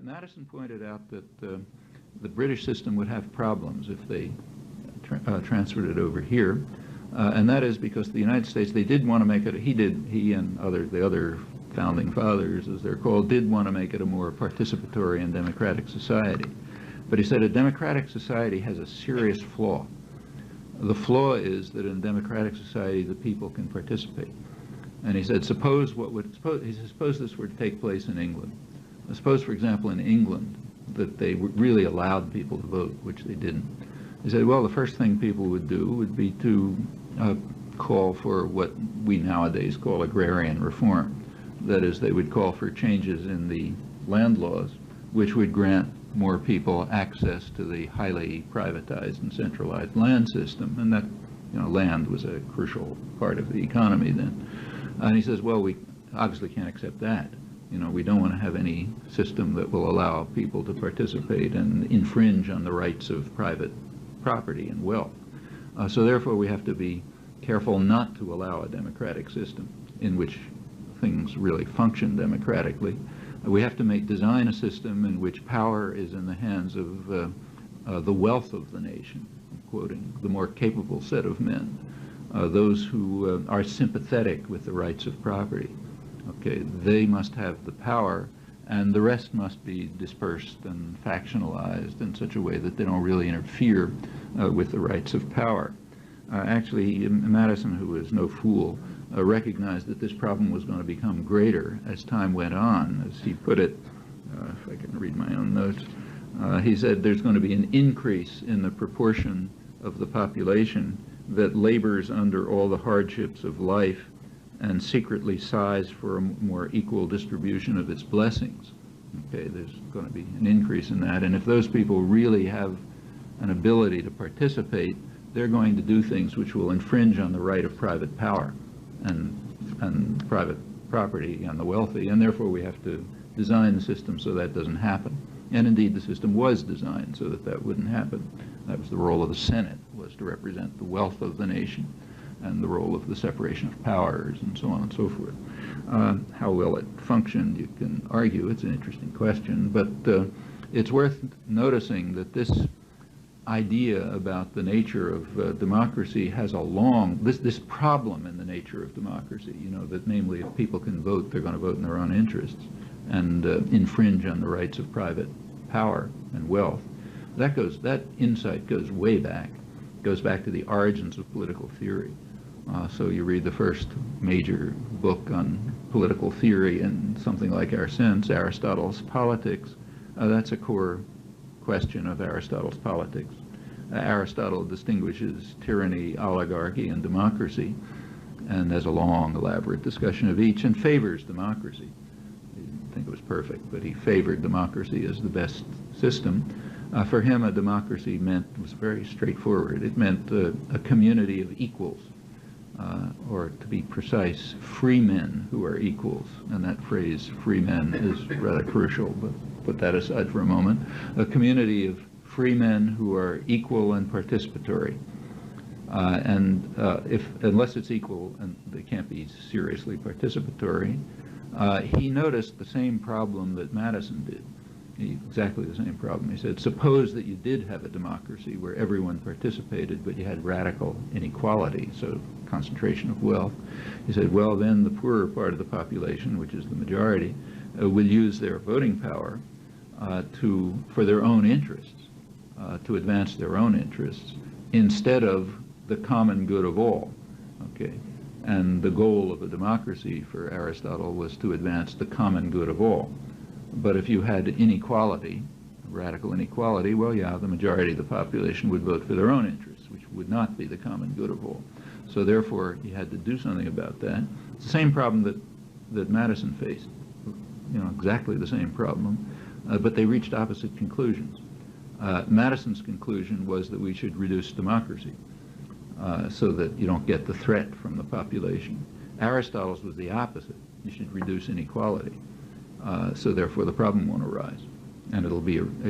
Madison pointed out that the British system would have problems if they transferred it over here, and that is because the United States, they did want to make it, he and the other founding fathers, as they're called, did want to make it a more participatory and democratic society. But he said a democratic society has a serious flaw. The flaw is that in a democratic society, the people can participate. And he said, suppose this were to take place in England. Suppose, for example, in England, that they really allowed people to vote, which they didn't. He said, well, the first thing people would do would be to call for what we nowadays call agrarian reform. That is, they would call for changes in the land laws, which would grant more people access to the highly privatized and centralized land system. And that, land was a crucial part of the economy then. And he says, well, we obviously can't accept that. We don't want to have any system that will allow people to participate and infringe on the rights of private property and wealth. So therefore, we have to be careful not to allow a democratic system in which things really function democratically. We have to design a system in which power is in the hands of the wealth of the nation, I'm quoting, the more capable set of men, those who are sympathetic with the rights of property. Okay, they must have the power, and the rest must be dispersed and factionalized in such a way that they don't really interfere with the rights of power. Actually, Madison, who was no fool, recognized that this problem was going to become greater as time went on. As he put it, if I can read my own notes, he said there's going to be an increase in the proportion of the population that labors under all the hardships of life and secretly sighs for a more equal distribution of its blessings. Okay, there's going to be an increase in that, and if those people really have an ability to participate, they're going to do things which will infringe on the right of private power and private property on the wealthy, and therefore we have to design the system so that doesn't happen. And indeed, the system was designed so that that wouldn't happen. That was the role of the Senate, was to represent the wealth of the nation, and the role of the separation of powers, and so on and so forth. How well it functioned, you can argue. It's an interesting question, but it's worth noticing that this idea about the nature of democracy has this problem in the nature of democracy, that namely if people can vote, they're going to vote in their own interests and infringe on the rights of private power and wealth. That insight goes way back. It goes back to the origins of political theory. So you read the first major book on political theory in something like our sense, Aristotle's Politics. That's a core question of Aristotle's politics. Aristotle distinguishes tyranny, oligarchy, and democracy, and has a long, elaborate discussion of each, and favors democracy. He didn't think it was perfect, but he favored democracy as the best system. For him, a democracy was very straightforward. It meant a community of equals, or to be precise, free men who are equals. And that phrase, free men, is rather crucial, but put that aside for a moment. A community of free men who are equal and participatory. Unless it's equal, and they can't be seriously participatory, he noticed the same problem that Madison did. Exactly the same problem. He said, suppose that you did have a democracy where everyone participated, but you had radical inequality, so concentration of wealth. He said, well, then the poorer part of the population, which is the majority, will use their voting power for their own interests, to advance their own interests, instead of the common good of all. Okay, and the goal of a democracy for Aristotle was to advance the common good of all. But if you had inequality, radical inequality, well, yeah, the majority of the population would vote for their own interests, which would not be the common good of all. So therefore, he had to do something about that. It's the same problem that Madison faced, exactly the same problem, but they reached opposite conclusions. Madison's conclusion was that we should reduce democracy so that you don't get the threat from the population. Aristotle's was the opposite. You should reduce inequality. So therefore the problem won't arise, and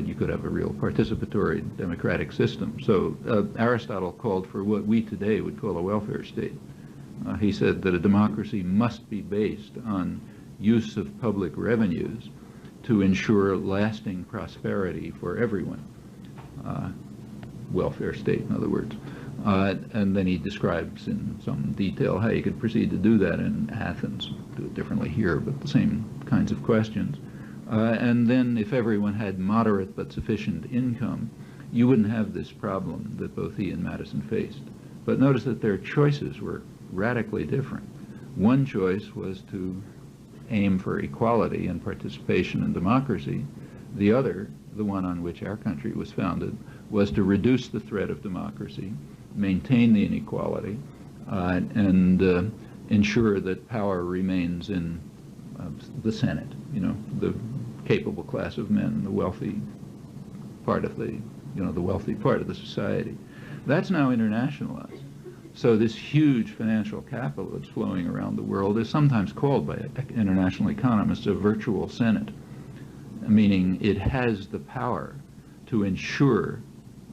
you could have a real participatory democratic system. So Aristotle called for what we today would call a welfare state. He said that a democracy must be based on use of public revenues to to ensure lasting prosperity for everyone. Welfare state, in other words. And then he describes in some detail how you could proceed to do that in Athens. Do it differently here, but the same kinds of questions. And then if everyone had moderate but sufficient income, you wouldn't have this problem that both he and Madison faced. But notice that their choices were radically different. One choice was to aim for equality and participation in democracy. The other, the one on which our country was founded, was to reduce the threat of democracy, maintain the inequality, and ensure that power remains in the Senate, the capable class of men, the wealthy part of the wealthy part of the society. That's now internationalized. So this huge financial capital that's flowing around the world is sometimes called by international economists a virtual Senate, meaning it has the power to ensure,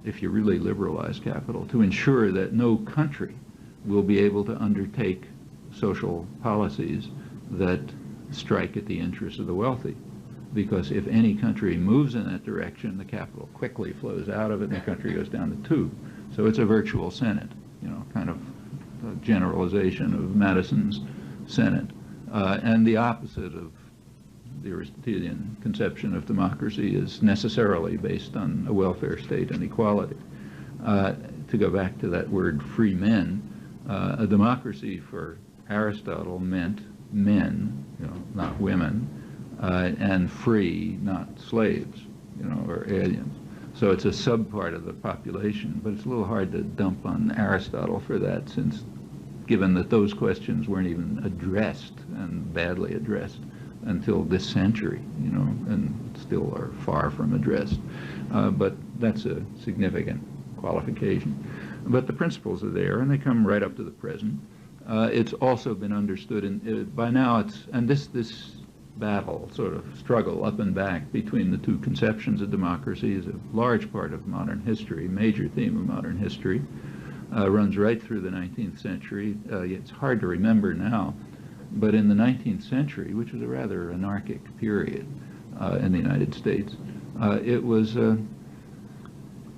if you really liberalize capital, to ensure that no country will be able to undertake social policies that strike at the interests of the wealthy. Because if any country moves in that direction, the capital quickly flows out of it and the country goes down the tube. So it's a virtual Senate, kind of a generalization of Madison's Senate. And the opposite of the Aristotelian conception of democracy is necessarily based on a welfare state and equality. To go back to that word free men, a democracy for Aristotle meant men, not women, and free, not slaves, or aliens. So it's a subpart of the population, but it's a little hard to dump on Aristotle for that, since given that those questions weren't even addressed, and badly addressed, until this century, and still are far from addressed. But that's a significant qualification. But the principles are there, and they come right up to the present. It's also been understood, by now this battle, sort of struggle up and back between the two conceptions of democracy is a large part of modern history, major theme of modern history, runs right through the 19th century. It's hard to remember now, but in the 19th century, which was a rather anarchic period in the United States, it was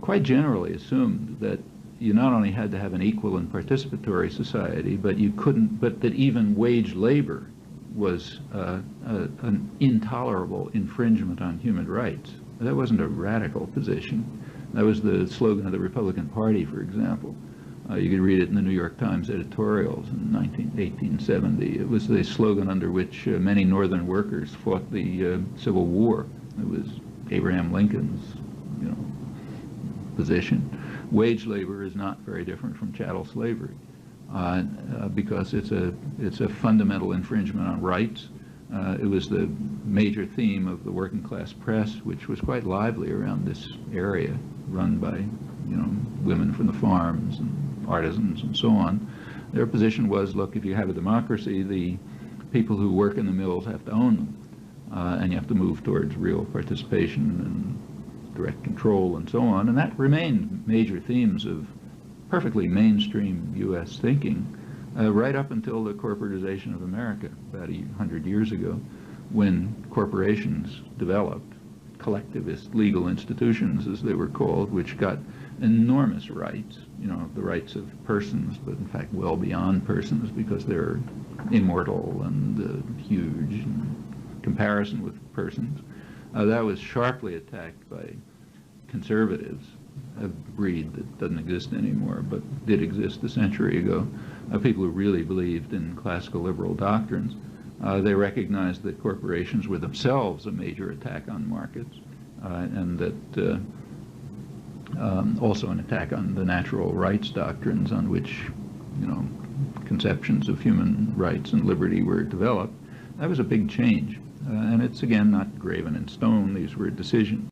quite generally assumed that you not only had to have an equal and participatory society, but that even wage labor was an intolerable infringement on human rights. That wasn't a radical position. That was the slogan of the Republican Party, for example. You could read it in the New York Times editorials in 1870. It was the slogan under which many Northern workers fought the Civil War. It was Abraham Lincoln's, position. Wage labor is not very different from chattel slavery. Because it's a fundamental infringement on rights. It was the major theme of the working class press, which was quite lively around this area, run by women from the farms and artisans and so on. Their position was, look, if you have a democracy, the people who work in the mills have to own them, and you have to move towards real participation and direct control and so on. And that remained major themes of perfectly mainstream U.S. thinking right up until the corporatization of America about 100 years ago, when corporations developed, collectivist legal institutions as they were called, which got enormous rights, the rights of persons, but in fact well beyond persons, because they're immortal and huge in comparison with persons. That was sharply attacked by conservatives, a breed that doesn't exist anymore, but did exist a century ago, people who really believed in classical liberal doctrines. They recognized that corporations were themselves a major attack on markets, and that also an attack on the natural rights doctrines on which, conceptions of human rights and liberty were developed. That was a big change, and it's again not graven in stone. These were decisions.